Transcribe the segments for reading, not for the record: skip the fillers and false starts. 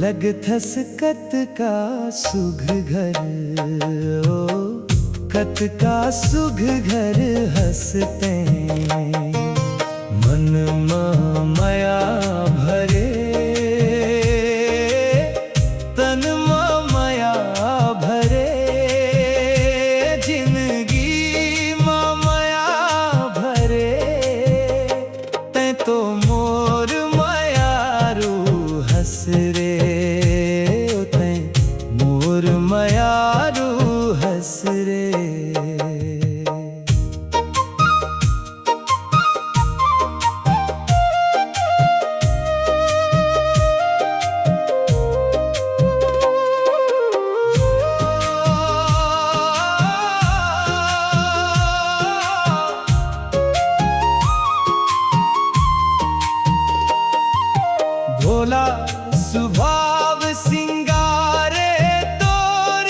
लग थस कत का सुघ घर, ओ कत का सुघ घर हंसते मन माया भरे, तन माया भरे, जिंदगी माया भरे। तै तो मोर मायारू हंस रे, तै मोर मायारू हंस रे। भोला स्वभाव सिंगारे तोर,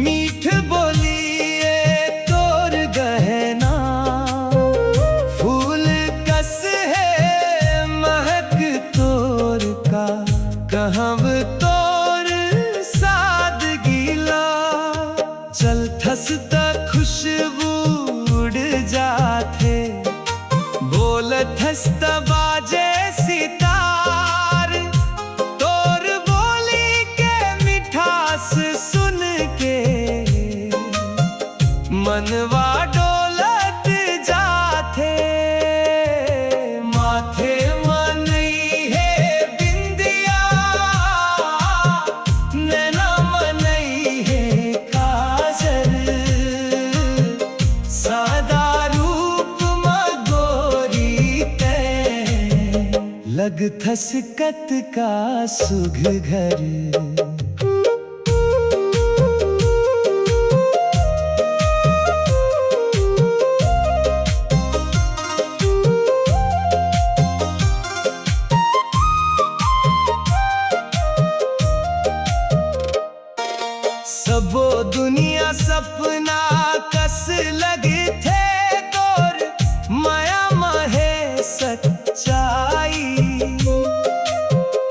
मीठ बोलिए तोर गहना। फूल कस है महक तोर का, कहब तोर सादगीला। चल थसता खुशबू उड़ जाते, बोल थसता बाजे सितार। तोर बोली के मिठास सुन के मनवा डोलत जाते। माथे मनई है बिंदिया, नैना मनई है काजल। सादा रूप मगोरी तै, लग थस कत का सुघ घर। सबो दुनिया सपना कस लगे थे तोर, माया महे सच्चाई।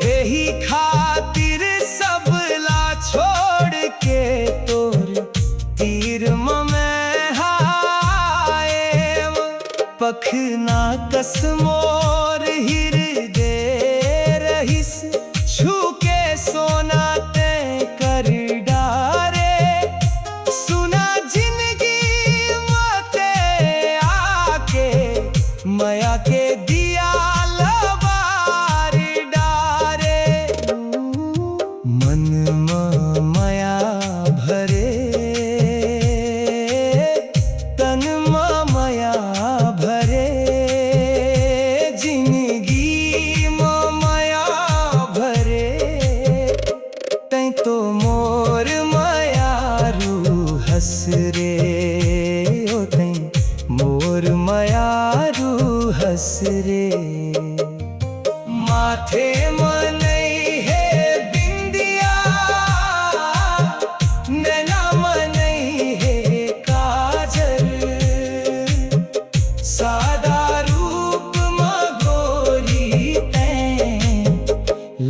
यही खातिर सबला छोड़ के तोर तीर में हाय। पखना कस मोर हृदय रहिस, छू के सोना तय कर डारे। सुना जिंदगी मोते आके, माया के दिया लबार डारे। मन माया भरे, तन माया भरे, जिंदगी माया भरे। तै तो मोर मायारू हंस रे, ओ तै मोर मायारू हंस रे। माथे मनई है बिंदिया, नैना मनई है काजल। सादा रूप मगोरी तै,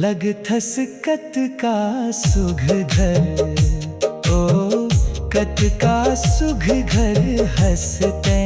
लग थस कत का सुघ घर, ओ कत का सुघ घर हंसते।